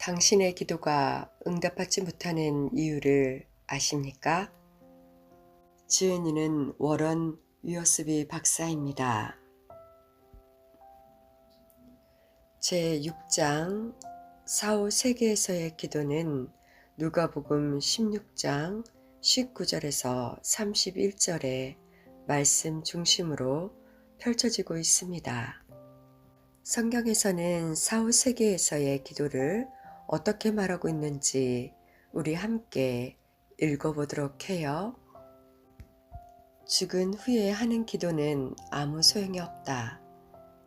당신의 기도가 응답받지 못하는 이유를 아십니까? 지은이는 워런 위어스비 박사입니다. 제6장 사후 세계에서의 기도는 누가복음 16장 19절에서 31절의 말씀 중심으로 펼쳐지고 있습니다. 성경에서는 사후 세계에서의 기도를 어떻게 말하고 있는지 우리 함께 읽어보도록 해요. 죽은 후에 하는 기도는 아무 소용이 없다.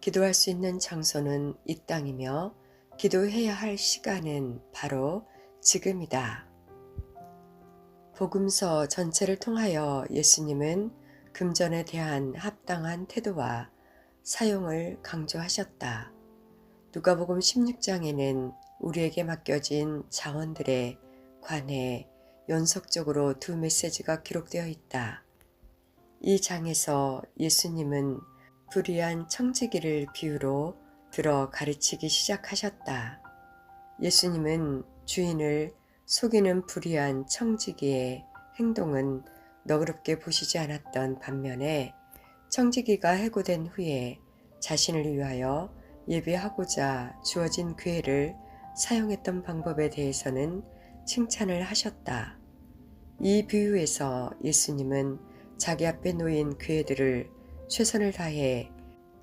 기도할 수 있는 장소는 이 땅이며 기도해야 할 시간은 바로 지금이다. 복음서 전체를 통하여 예수님은 금전에 대한 합당한 태도와 사용을 강조하셨다. 누가복음 16장에는 우리에게 맡겨진 자원들에 관해 연속적으로 두 메시지가 기록되어 있다. 이 장에서 예수님은 불의한 청지기를 비유로 들어 가르치기 시작하셨다. 예수님은 주인을 속이는 불의한 청지기의 행동은 너그럽게 보시지 않았던 반면에 청지기가 해고된 후에 자신을 위하여 예배하고자 주어진 기회를 사용했던 방법에 대해서는 칭찬을 하셨다. 이 비유에서 예수님은 자기 앞에 놓인 기회들을 최선을 다해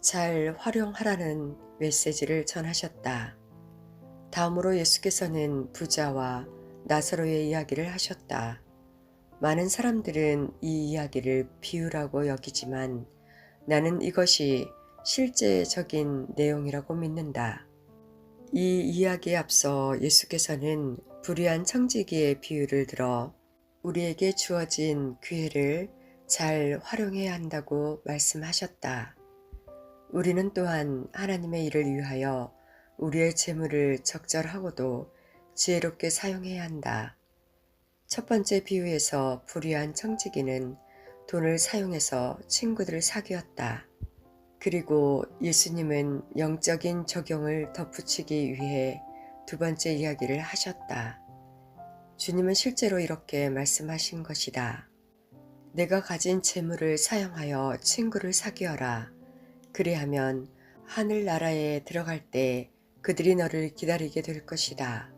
잘 활용하라는 메시지를 전하셨다. 다음으로 예수께서는 부자와 나사로의 이야기를 하셨다. 많은 사람들은 이 이야기를 비유라고 여기지만 나는 이것이 실제적인 내용이라고 믿는다. 이 이야기에 앞서 예수께서는 불의한 청지기의 비유를 들어 우리에게 주어진 기회를 잘 활용해야 한다고 말씀하셨다. 우리는 또한 하나님의 일을 위하여 우리의 재물을 적절하고도 지혜롭게 사용해야 한다. 첫 번째 비유에서 불의한 청지기는 돈을 사용해서 친구들을 사귀었다. 그리고 예수님은 영적인 적용을 덧붙이기 위해 두 번째 이야기를 하셨다. 주님은 실제로 이렇게 말씀하신 것이다. 내가 가진 재물을 사용하여 친구를 사귀어라. 그리하면 하늘나라에 들어갈 때 그들이 너를 기다리게 될 것이다.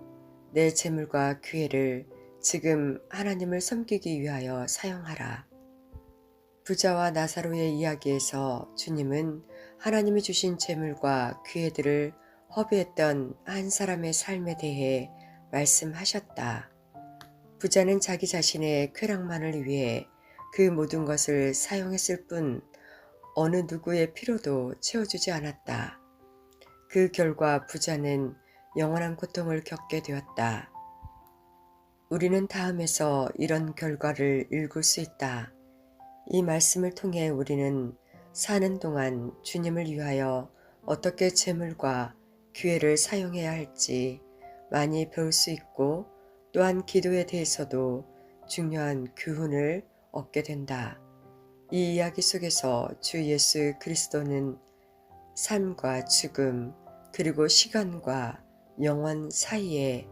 내 재물과 기회를 지금 하나님을 섬기기 위하여 사용하라. 부자와 나사로의 이야기에서 주님은 하나님이 주신 재물과 기회들을 허비했던 한 사람의 삶에 대해 말씀하셨다. 부자는 자기 자신의 쾌락만을 위해 그 모든 것을 사용했을 뿐 어느 누구의 필요도 채워주지 않았다. 그 결과 부자는 영원한 고통을 겪게 되었다. 우리는 다음에서 이런 결과를 읽을 수 있다. 이 말씀을 통해 우리는 사는 동안 주님을 위하여 어떻게 재물과 기회를 사용해야 할지 많이 배울 수 있고 또한 기도에 대해서도 중요한 교훈을 얻게 된다. 이 이야기 속에서 주 예수 그리스도는 삶과 죽음 그리고 시간과 영원 사이에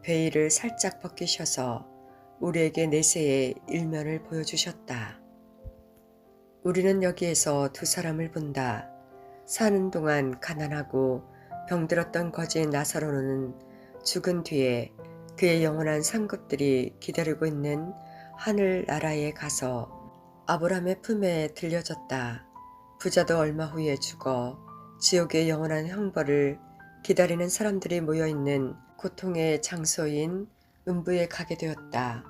베일을 살짝 벗기셔서 우리에게 내세의 일면을 보여주셨다. 우리는 여기에서 두 사람을 본다. 사는 동안 가난하고 병들었던 거지 나사로는 죽은 뒤에 그의 영원한 상급들이 기다리고 있는 하늘나라에 가서 아브라함의 품에 들려졌다. 부자도 얼마 후에 죽어 지옥의 영원한 형벌을 기다리는 사람들이 모여있는 고통의 장소인 음부에 가게 되었다.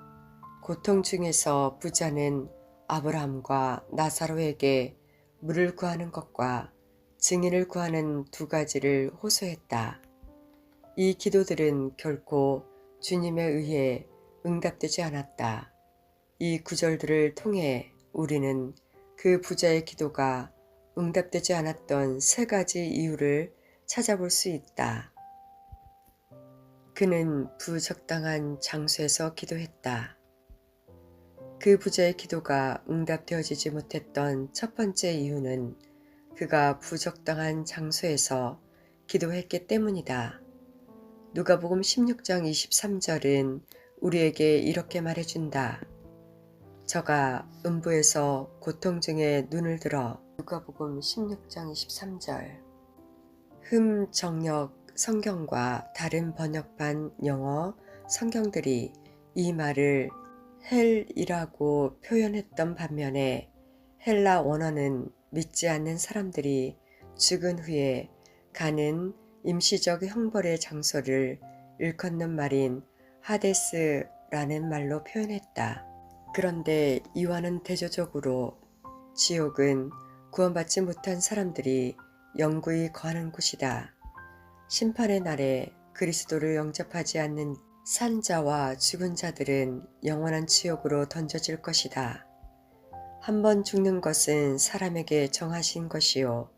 고통 중에서 부자는 아브라함과 나사로에게 물을 구하는 것과 증인을 구하는 두 가지를 호소했다. 이 기도들은 결코 주님에 의해 응답되지 않았다. 이 구절들을 통해 우리는 그 부자의 기도가 응답되지 않았던 세 가지 이유를 찾아볼 수 있다. 그는 부적당한 장소에서 기도했다. 그 부자의 기도가 응답되어지지 못했던 첫 번째 이유는 그가 부적당한 장소에서 기도했기 때문이다. 누가복음 16장 23절은 우리에게 이렇게 말해준다. 저가 음부에서 고통 중에 눈을 들어. 누가복음 16장 23절. 흠정역 성경과 다른 번역판 영어 성경들이 이 말을 헬이라고 표현했던 반면에 헬라 원어는 믿지 않는 사람들이 죽은 후에 가는 임시적 형벌의 장소를 일컫는 말인 하데스라는 말로 표현했다. 그런데 이와는 대조적으로 지옥은 구원받지 못한 사람들이 영구히 거하는 곳이다. 심판의 날에 그리스도를 영접하지 않는 산자와 죽은 자들은 영원한 지옥으로 던져질 것이다. 한 번 죽는 것은 사람에게 정하신 것이요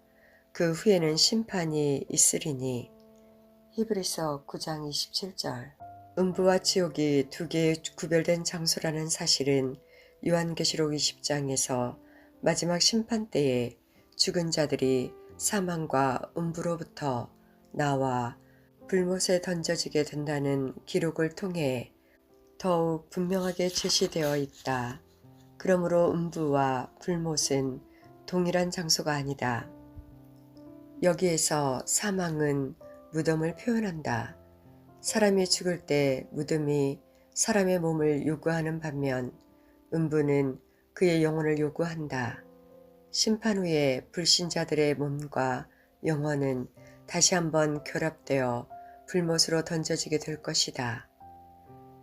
그 후에는 심판이 있으리니. 히브리서 9장 27절. 음부와 지옥이 두 개의 구별된 장소라는 사실은 요한계시록 20장에서 마지막 심판 때에 죽은 자들이 사망과 음부로부터 나와 불못에 던져지게 된다는 기록을 통해 더욱 분명하게 제시되어 있다. 그러므로 음부와 불못은 동일한 장소가 아니다. 여기에서 사망은 무덤을 표현한다. 사람이 죽을 때 무덤이 사람의 몸을 요구하는 반면 음부는 그의 영혼을 요구한다. 심판 후에 불신자들의 몸과 영혼은 다시 한번 결합되어 불못으로 던져지게 될 것이다.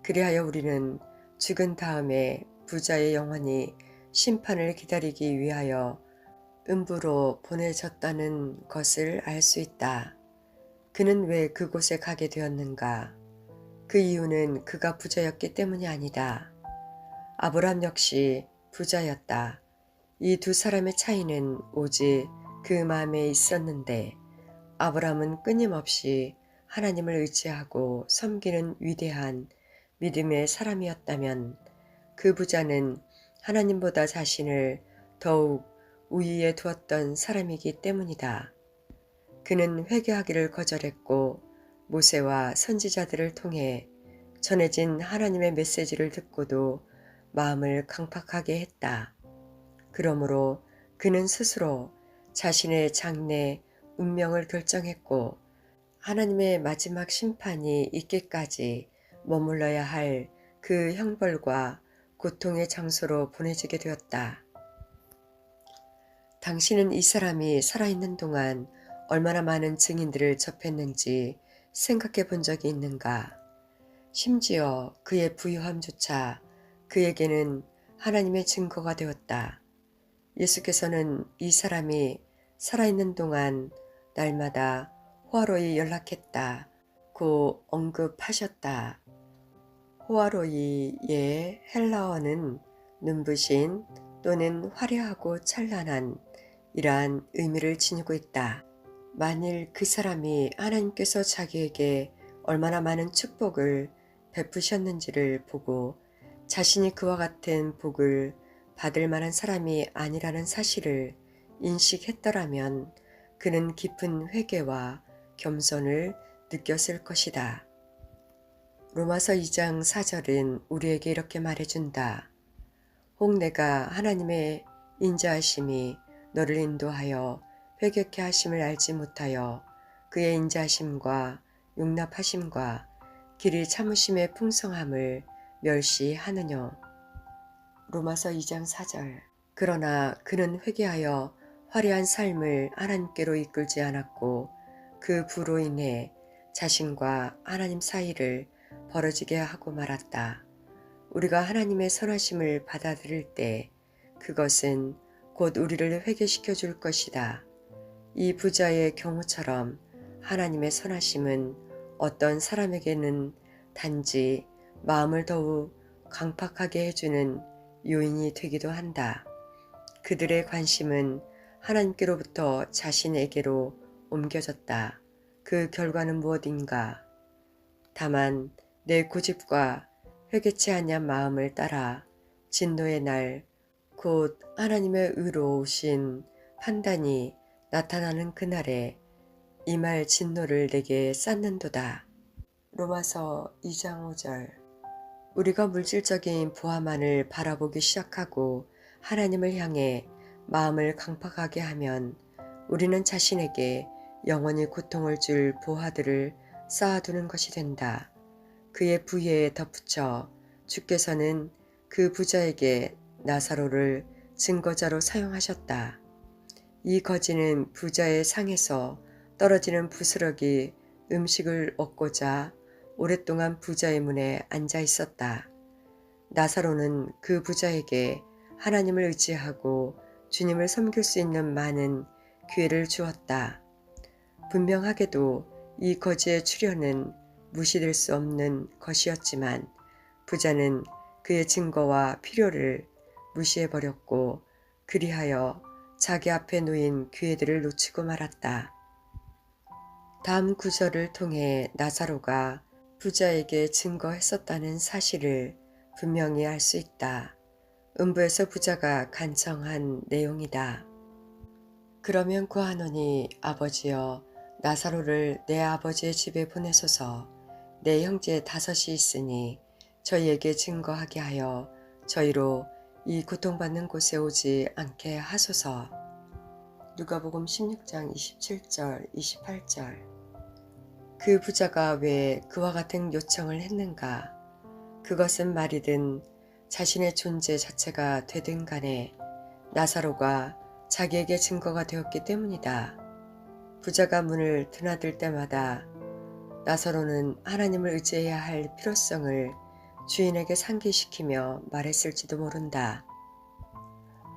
그리하여 우리는 죽은 다음에 부자의 영혼이 심판을 기다리기 위하여 음부로 보내졌다는 것을 알 수 있다. 그는 왜 그곳에 가게 되었는가? 그 이유는 그가 부자였기 때문이 아니다. 아브람 역시 부자였다. 이 두 사람의 차이는 오직 그 마음에 있었는데 아브람은 끊임없이 하나님을 의지하고 섬기는 위대한 믿음의 사람이었다면 그 부자는 하나님보다 자신을 더욱 우위에 두었던 사람이기 때문이다. 그는 회개하기를 거절했고 모세와 선지자들을 통해 전해진 하나님의 메시지를 듣고도 마음을 강팍하게 했다. 그러므로 그는 스스로 자신의 장래 운명을 결정했고 하나님의 마지막 심판이 있기까지 머물러야 할 그 형벌과 고통의 장소로 보내지게 되었다. 당신은 이 사람이 살아있는 동안 얼마나 많은 증인들을 접했는지 생각해 본 적이 있는가? 심지어 그의 부유함조차 그에게는 하나님의 증거가 되었다. 예수께서는 이 사람이 살아있는 동안 날마다 호아로이 연락했다고 언급하셨다. 호아로이의 헬라어는 눈부신 또는 화려하고 찬란한 이러한 의미를 지니고 있다. 만일 그 사람이 하나님께서 자기에게 얼마나 많은 축복을 베푸셨는지를 보고 자신이 그와 같은 복을 받을 만한 사람이 아니라는 사실을 인식했더라면 그는 깊은 회개와 겸손을 느꼈을 것이다. 로마서 2장 4절은 우리에게 이렇게 말해준다. 혹 내가 하나님의 인자하심이 너를 인도하여 회개케 하심을 알지 못하여 그의 인자하심과 용납하심과 길이 참으심의 풍성함을 멸시하느뇨. 로마서 2장 4절. 그러나 그는 회개하여 화려한 삶을 하나님께로 이끌지 않았고 그 부로 인해 자신과 하나님 사이를 벌어지게 하고 말았다. 우리가 하나님의 선하심을 받아들일 때 그것은 곧 우리를 회개시켜 줄 것이다. 이 부자의 경우처럼 하나님의 선하심은 어떤 사람에게는 단지 마음을 더욱 강팍하게 해주는 요인이 되기도 한다. 그들의 관심은 하나님께로부터 자신에게로 옮겨졌다. 그 결과는 무엇인가? 다만 내 고집과 회개치 아니한 마음을 따라 진노의 날, 곧 하나님의 의로우신 판단이 나타나는 그날에 임할 진노를 내게 쌓는도다. 로마서 2장 5절. 우리가 물질적인 부하만을 바라보기 시작하고 하나님을 향해 마음을 강팍하게 하면 우리는 자신에게 영원히 고통을 줄 보화들을 쌓아두는 것이 된다. 그의 부에 덧붙여 주께서는 그 부자에게 나사로를 증거자로 사용하셨다. 이 거지는 부자의 상에서 떨어지는 부스러기 음식을 얻고자 오랫동안 부자의 문에 앉아 있었다. 나사로는 그 부자에게 하나님을 의지하고 주님을 섬길 수 있는 많은 기회를 주었다. 분명하게도 이 거지의 출현은 무시될 수 없는 것이었지만 부자는 그의 증거와 필요를 무시해버렸고 그리하여 자기 앞에 놓인 기회들을 놓치고 말았다. 다음 구절을 통해 나사로가 부자에게 증거했었다는 사실을 분명히 알 수 있다. 음부에서 부자가 간청한 내용이다. 그러면 구하노니 아버지여 나사로를 내 아버지의 집에 보내소서. 내 형제 5이 있으니 저희에게 증거하게 하여 저희로 이 고통받는 곳에 오지 않게 하소서. 누가복음 16장 27절 28절. 그 부자가 왜 그와 같은 요청을 했는가? 그것은 말이든 자신의 존재 자체가 되든 간에 나사로가 자기에게 증거가 되었기 때문이다. 부자가 문을 드나들 때마다 나사로는 하나님을 의지해야 할 필요성을 주인에게 상기시키며 말했을지도 모른다.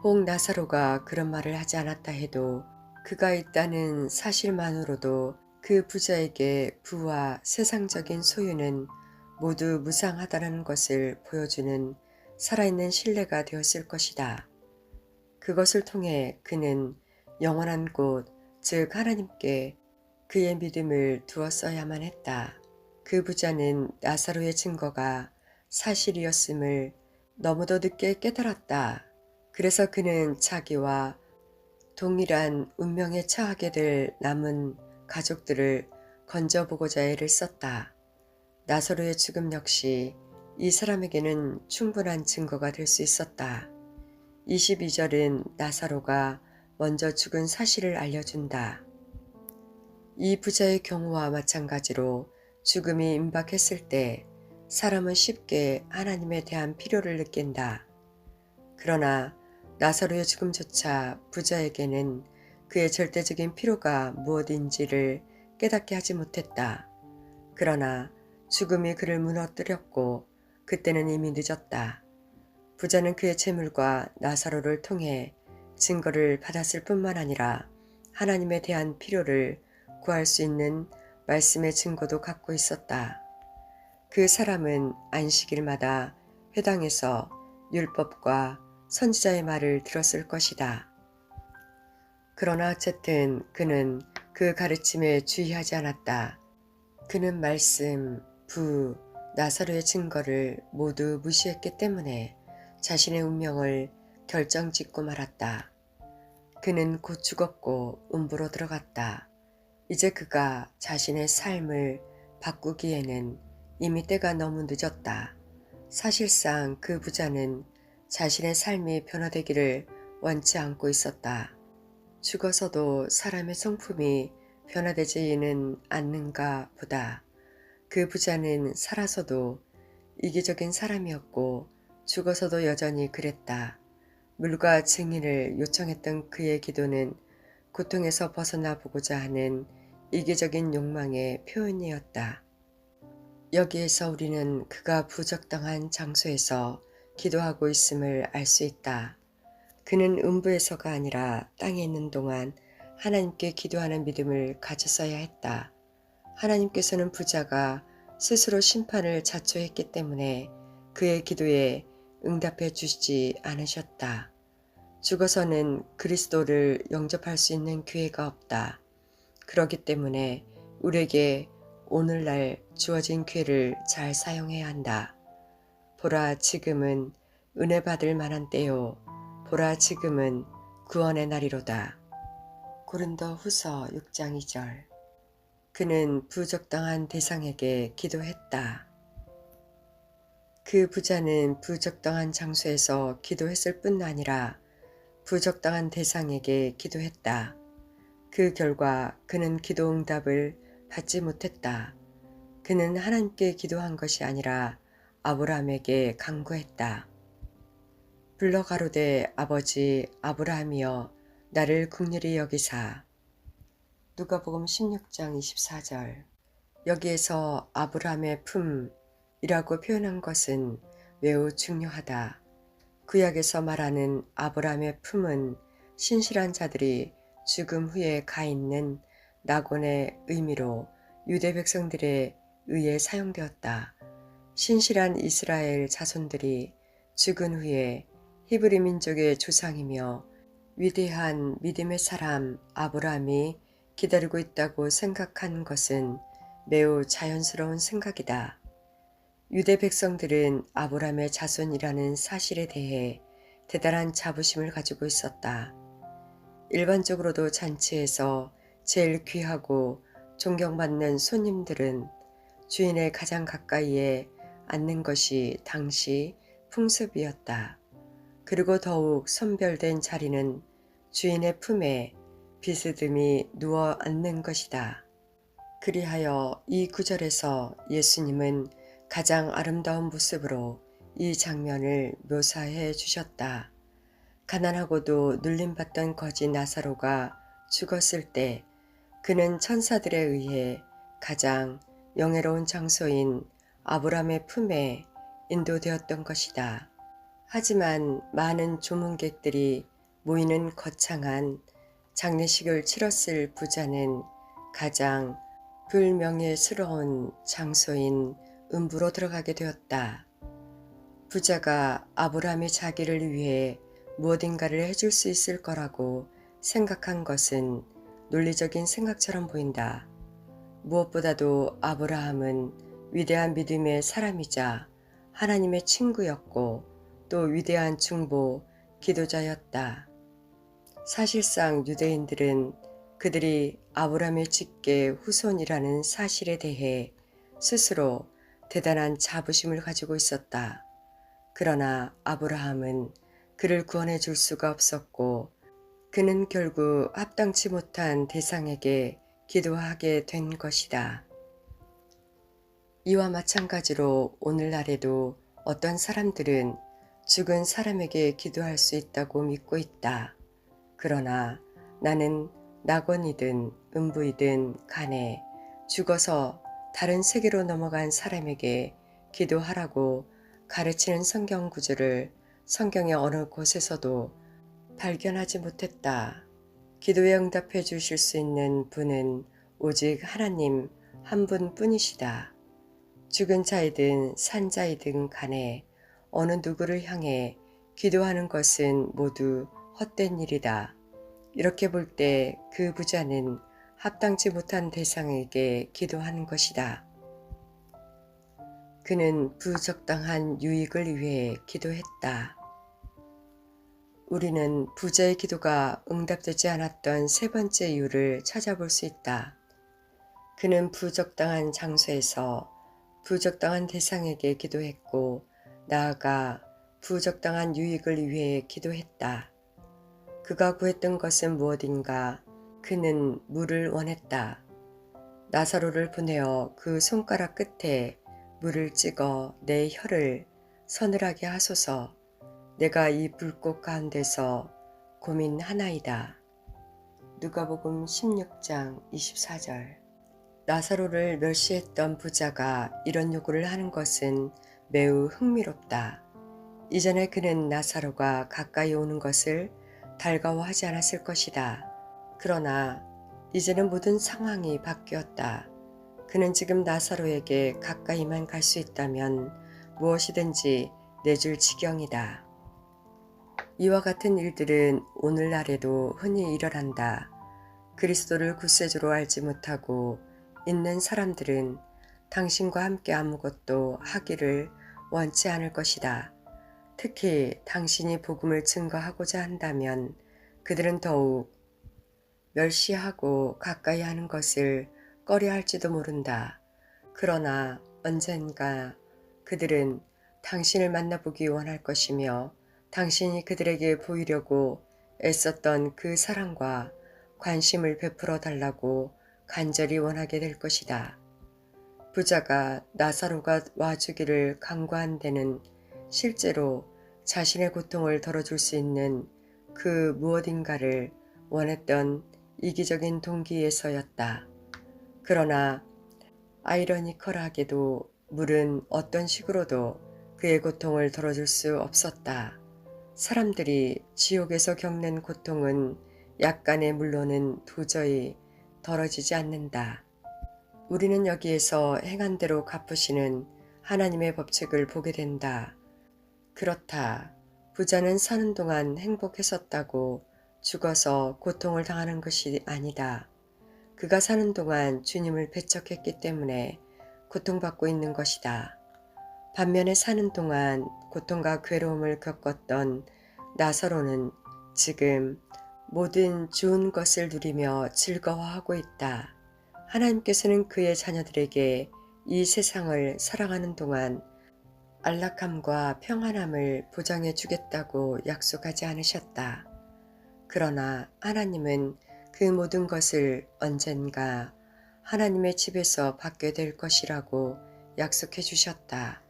혹 나사로가 그런 말을 하지 않았다 해도 그가 있다는 사실만으로도 그 부자에게 부와 세상적인 소유는 모두 무상하다는 것을 보여주는 살아있는 신뢰가 되었을 것이다. 그것을 통해 그는 영원한 곳, 즉 하나님께 그의 믿음을 두었어야만 했다. 그 부자는 나사로의 증거가 사실이었음을 너무도 늦게 깨달았다. 그래서 그는 자기와 동일한 운명에 처하게 될 남은 가족들을 건져보고자 애를 썼다. 나사로의 죽음 역시 이 사람에게는 충분한 증거가 될 수 있었다. 22절은 나사로가 먼저 죽은 사실을 알려준다. 이 부자의 경우와 마찬가지로 죽음이 임박했을 때 사람은 쉽게 하나님에 대한 필요를 느낀다. 그러나 나사로의 죽음조차 부자에게는 그의 절대적인 필요가 무엇인지를 깨닫게 하지 못했다. 그러나 죽음이 그를 무너뜨렸고 그때는 이미 늦었다. 부자는 그의 재물과 나사로를 통해 증거를 받았을 뿐만 아니라 하나님에 대한 필요를 구할 수 있는 말씀의 증거도 갖고 있었다. 그 사람은 안식일마다 회당에서 율법과 선지자의 말을 들었을 것이다. 그러나 어쨌든 그는 그 가르침에 주의하지 않았다. 그는 말씀, 부, 나사로의 증거를 모두 무시했기 때문에 자신의 운명을 결정짓고 말았다. 그는 곧 죽었고 음부로 들어갔다. 이제 그가 자신의 삶을 바꾸기에는 이미 때가 너무 늦었다. 사실상 그 부자는 자신의 삶이 변화되기를 원치 않고 있었다. 죽어서도 사람의 성품이 변화되지는 않는가 보다. 그 부자는 살아서도 이기적인 사람이었고 죽어서도 여전히 그랬다. 물과 증인을 요청했던 그의 기도는 고통에서 벗어나 보고자 하는 이기적인 욕망의 표현이었다. 여기에서 우리는 그가 부적당한 장소에서 기도하고 있음을 알 수 있다. 그는 음부에서가 아니라 땅에 있는 동안 하나님께 기도하는 믿음을 가졌어야 했다. 하나님께서는 부자가 스스로 심판을 자초했기 때문에 그의 기도에 응답해 주시지 않으셨다. 죽어서는 그리스도를 영접할 수 있는 기회가 없다. 그렇기 때문에 우리에게 오늘날 주어진 기회를 잘 사용해야 한다. 보라 지금은 은혜 받을 만한 때요. 보라 지금은 구원의 날이로다. 고린도 후서 6장 2절. 그는 부적당한 대상에게 기도했다. 그 부자는 부적당한 장소에서 기도했을 뿐 아니라 부적당한 대상에게 기도했다. 그 결과 그는 기도 응답을 받지 못했다. 그는 하나님께 기도한 것이 아니라 아브라함에게 간구했다. 불러 가로되 아버지 아브라함이여 나를 긍휼히 여기사. 누가복음 16장 24절. 여기에서 아브라함의 품이라고 표현한 것은 매우 중요하다. 구약에서 말하는 아브라함의 품은 신실한 자들이 죽음 후에 가 있는 낙원의 의미로 유대 백성들에 의해 사용되었다. 신실한 이스라엘 자손들이 죽은 후에 히브리 민족의 조상이며 위대한 믿음의 사람 아브라함이 기다리고 있다고 생각한 것은 매우 자연스러운 생각이다. 유대 백성들은 아브라함의 자손이라는 사실에 대해 대단한 자부심을 가지고 있었다. 일반적으로도 잔치에서 제일 귀하고 존경받는 손님들은 주인의 가장 가까이에 앉는 것이 당시 풍습이었다. 그리고 더욱 선별된 자리는 주인의 품에 비스듬히 누워 앉는 것이다. 그리하여 이 구절에서 예수님은 가장 아름다운 모습으로 이 장면을 묘사해 주셨다. 가난하고도 눌림받던 거지 나사로가 죽었을 때 그는 천사들에 의해 가장 영예로운 장소인 아브라함의 품에 인도되었던 것이다. 하지만 많은 조문객들이 모이는 거창한 장례식을 치렀을 부자는 가장 불명예스러운 장소인 음부로 들어가게 되었다. 부자가 아브라함이 자기를 위해 무엇인가를 해줄 수 있을 거라고 생각한 것은 논리적인 생각처럼 보인다. 무엇보다도 아브라함은 위대한 믿음의 사람이자 하나님의 친구였고 또 위대한 중보 기도자였다. 사실상 유대인들은 그들이 아브라함의 직계 후손이라는 사실에 대해 스스로 대단한 자부심을 가지고 있었다. 그러나 아브라함은 그를 구원해 줄 수가 없었고 그는 결국 합당치 못한 대상에게 기도하게 된 것이다. 이와 마찬가지로 오늘날에도 어떤 사람들은 죽은 사람에게 기도할 수 있다고 믿고 있다. 그러나 나는 낙원이든 음부이든 간에 죽어서 다른 세계로 넘어간 사람에게 기도하라고 가르치는 성경 구절을 성경의 어느 곳에서도 발견하지 못했다. 기도에 응답해 주실 수 있는 분은 오직 하나님 한 분뿐이시다. 죽은 자이든 산 자이든 간에 어느 누구를 향해 기도하는 것은 모두 헛된 일이다. 이렇게 볼 때 그 부자는 합당치 못한 대상에게 기도하는 것이다. 그는 부적당한 유익을 위해 기도했다. 우리는 부자의 기도가 응답되지 않았던 세 번째 이유를 찾아볼 수 있다. 그는 부적당한 장소에서 부적당한 대상에게 기도했고 나아가 부적당한 유익을 위해 기도했다. 그가 구했던 것은 무엇인가? 그는 물을 원했다. 나사로를 보내어 그 손가락 끝에 물을 찍어 내 혀를 서늘하게 하소서. 내가 이 불꽃 가운데서 고민하나이다. 누가복음 16장 24절. 나사로를 멸시했던 부자가 이런 요구를 하는 것은 매우 흥미롭다. 이전에 그는 나사로가 가까이 오는 것을 달가워하지 않았을 것이다. 그러나 이제는 모든 상황이 바뀌었다. 그는 지금 나사로에게 가까이만 갈 수 있다면 무엇이든지 내줄 지경이다. 이와 같은 일들은 오늘날에도 흔히 일어난다. 그리스도를 구세주로 알지 못하고 있는 사람들은 당신과 함께 아무것도 하기를 원치 않을 것이다. 특히 당신이 복음을 증거하고자 한다면 그들은 더욱 멸시하고 가까이 하는 것을 꺼려 할지도 모른다. 그러나 언젠가 그들은 당신을 만나보기 원할 것이며 당신이 그들에게 보이려고 애썼던 그 사랑과 관심을 베풀어 달라고 간절히 원하게 될 것이다. 부자가 나사로가 와주기를 간구한 데는 실제로 자신의 고통을 덜어줄 수 있는 그 무엇인가를 원했던 이기적인 동기에서였다. 그러나 아이러니컬하게도 물은 어떤 식으로도 그의 고통을 덜어줄 수 없었다. 사람들이 지옥에서 겪는 고통은 약간의 물로는 도저히 덜어지지 않는다. 우리는 여기에서 행한 대로 갚으시는 하나님의 법칙을 보게 된다. 그렇다. 부자는 사는 동안 행복했었다고 죽어서 고통을 당하는 것이 아니다. 그가 사는 동안 주님을 배척했기 때문에 고통받고 있는 것이다. 반면에 사는 동안 고통과 괴로움을 겪었던 나사로는 지금 모든 좋은 것을 누리며 즐거워하고 있다. 하나님께서는 그의 자녀들에게 이 세상을 살아가는 동안 안락함과 평안함을 보장해 주겠다고 약속하지 않으셨다. 그러나 하나님은 그 모든 것을 언젠가 하나님의 집에서 받게 될 것이라고 약속해 주셨다.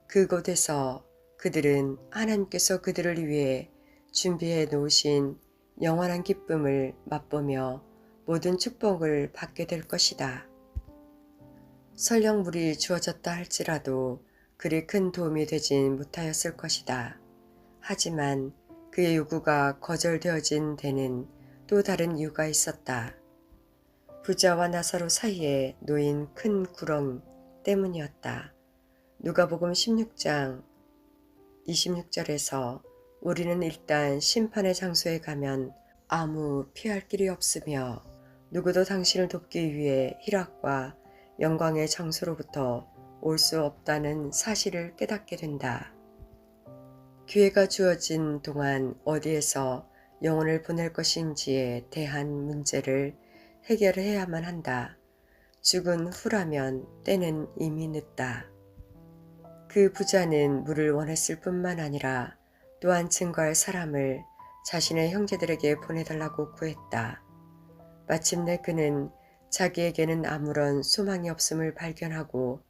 그곳에서 그들은 하나님께서 그들을 위해 준비해 놓으신 영원한 기쁨을 맛보며 모든 축복을 받게 될 것이다. 설령 물이 주어졌다 할지라도 그리 큰 도움이 되진 못하였을 것이다. 하지만 그의 요구가 거절되어진 데는 또 다른 이유가 있었다. 부자와 나사로 사이에 놓인 큰 구렁 때문이었다. 누가복음 16장 26절에서 우리는 일단 심판의 장소에 가면 아무 피할 길이 없으며 누구도 당신을 돕기 위해 희락과 영광의 장소로부터 올 수 없다는 사실을 깨닫게 된다. 기회가 주어진 동안 어디에서 영혼을 보낼 것인지에 대한 문제를 해결해야만 한다. 죽은 후라면 때는 이미 늦다. 그 부자는 물을 원했을 뿐만 아니라 또한 증거할 사람을 자신의 형제들에게 보내달라고 구했다. 마침내 그는 자기에게는 아무런 소망이 없음을 발견하고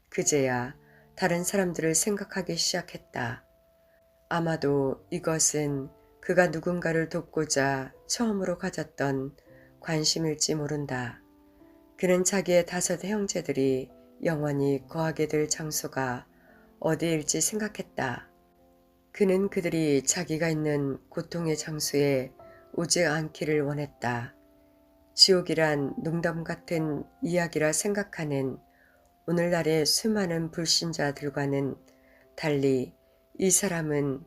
그제야 다른 사람들을 생각하기 시작했다. 아마도 이것은 그가 누군가를 돕고자 처음으로 가졌던 관심일지 모른다. 그는 자기의 5 형제들이 영원히 거하게 될 장소가 어디일지 생각했다. 그는 그들이 자기가 있는 고통의 장소에 오지 않기를 원했다. 지옥이란 농담 같은 이야기라 생각하는 오늘날의 수많은 불신자들과는 달리 이 사람은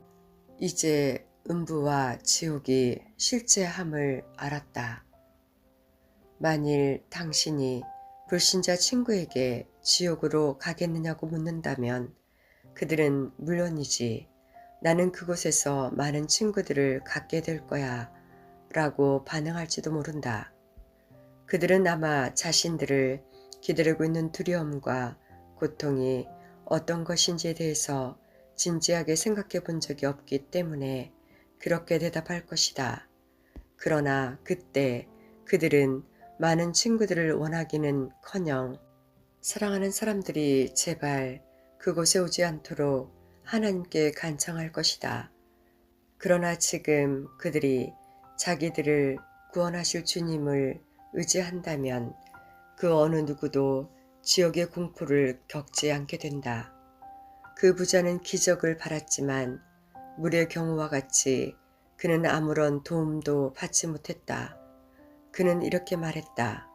이제 음부와 지옥이 실제함을 알았다. 만일 당신이 불신자 친구에게 지옥으로 가겠느냐고 묻는다면 그들은 물론이지, 나는 그곳에서 많은 친구들을 갖게 될 거야 라고 반응할지도 모른다. 그들은 아마 자신들을 기다리고 있는 두려움과 고통이 어떤 것인지에 대해서 진지하게 생각해 본 적이 없기 때문에 그렇게 대답할 것이다. 그러나 그때 그들은 많은 친구들을 원하기는커녕 사랑하는 사람들이 제발 그곳에 오지 않도록 하나님께 간청할 것이다. 그러나 지금 그들이 자기들을 구원하실 주님을 의지한다면 그 어느 누구도 지옥의 공포를 겪지 않게 된다. 그 부자는 기적을 바랐지만 물의 경우와 같이 그는 아무런 도움도 받지 못했다. 그는 이렇게 말했다.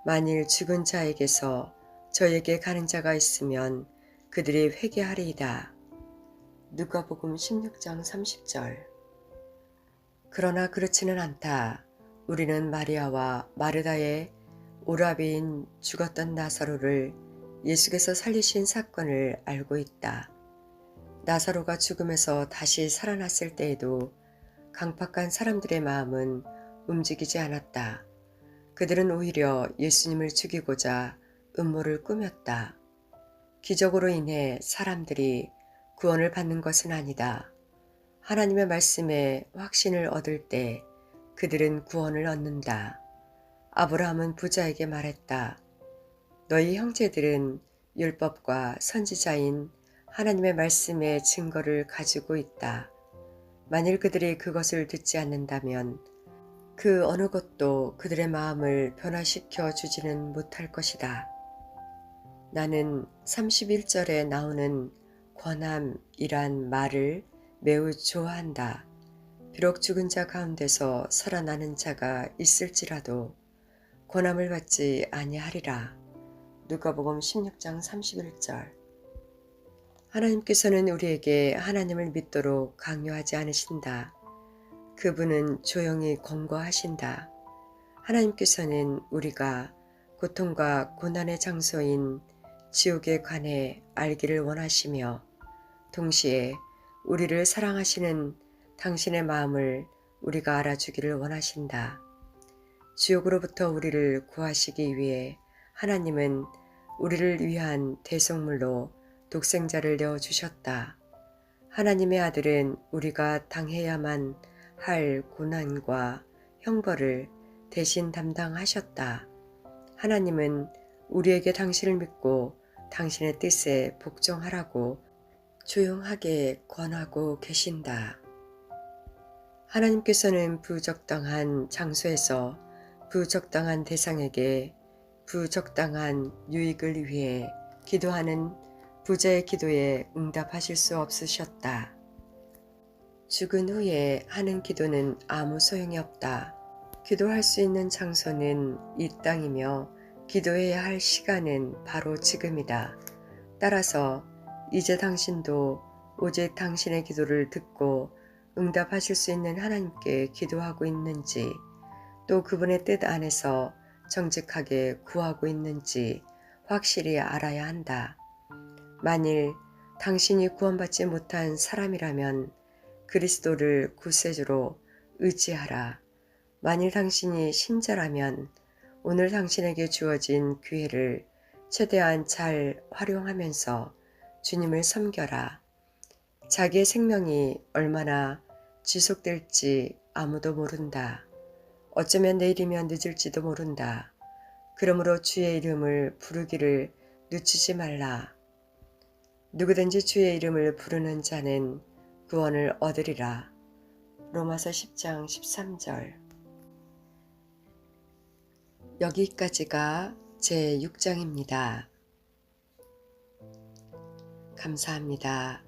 만일 죽은 자에게서 저에게 가는 자가 있으면 그들이 회개하리이다. 누가복음 16장 30절. 그러나 그렇지는 않다. 우리는 마리아와 마르다의 오라비인 죽었던 나사로를 예수께서 살리신 사건을 알고 있다. 나사로가 죽음에서 다시 살아났을 때에도 강팍한 사람들의 마음은 움직이지 않았다. 그들은 오히려 예수님을 죽이고자 음모를 꾸몄다. 기적으로 인해 사람들이 구원을 받는 것은 아니다. 하나님의 말씀에 확신을 얻을 때 그들은 구원을 얻는다. 아브라함은 부자에게 말했다. 너희 형제들은 율법과 선지자인 하나님의 말씀의 증거를 가지고 있다. 만일 그들이 그것을 듣지 않는다면 그 어느 것도 그들의 마음을 변화시켜 주지는 못할 것이다. 나는 31절에 나오는 권함이란 말을 매우 좋아한다. 비록 죽은 자 가운데서 살아나는 자가 있을지라도 권함을 받지 아니하리라. 누가복음 16장 31절. 하나님께서는 우리에게 하나님을 믿도록 강요하지 않으신다. 그분은 조용히 권고하신다. 하나님께서는 우리가 고통과 고난의 장소인 지옥에 관해 알기를 원하시며 동시에 우리를 사랑하시는 당신의 마음을 우리가 알아주기를 원하신다. 지옥으로부터 우리를 구하시기 위해 하나님은 우리를 위한 대속물로 독생자를 내어주셨다. 하나님의 아들은 우리가 당해야만 할 고난과 형벌을 대신 담당하셨다. 하나님은 우리에게 당신을 믿고 당신의 뜻에 복종하라고 조용하게 권하고 계신다. 하나님께서는 부적당한 장소에서 부적당한 대상에게 부적당한 유익을 위해 기도하는 부자의 기도에 응답하실 수 없으셨다. 죽은 후에 하는 기도는 아무 소용이 없다. 기도할 수 있는 장소는 이 땅이며 기도해야 할 시간은 바로 지금이다. 따라서 이제 당신도 오직 당신의 기도를 듣고 응답하실 수 있는 하나님께 기도하고 있는지, 또 그분의 뜻 안에서 정직하게 구하고 있는지 확실히 알아야 한다. 만일 당신이 구원받지 못한 사람이라면 그리스도를 구세주로 의지하라. 만일 당신이 신자라면 오늘 당신에게 주어진 기회를 최대한 잘 활용하면서 주님을 섬겨라. 자기의 생명이 얼마나 지속될지 아무도 모른다. 어쩌면 내일이면 늦을지도 모른다. 그러므로 주의 이름을 부르기를 늦추지 말라. 누구든지 주의 이름을 부르는 자는 구원을 얻으리라. 로마서 10장 13절. 여기까지가 제 6장입니다. 감사합니다.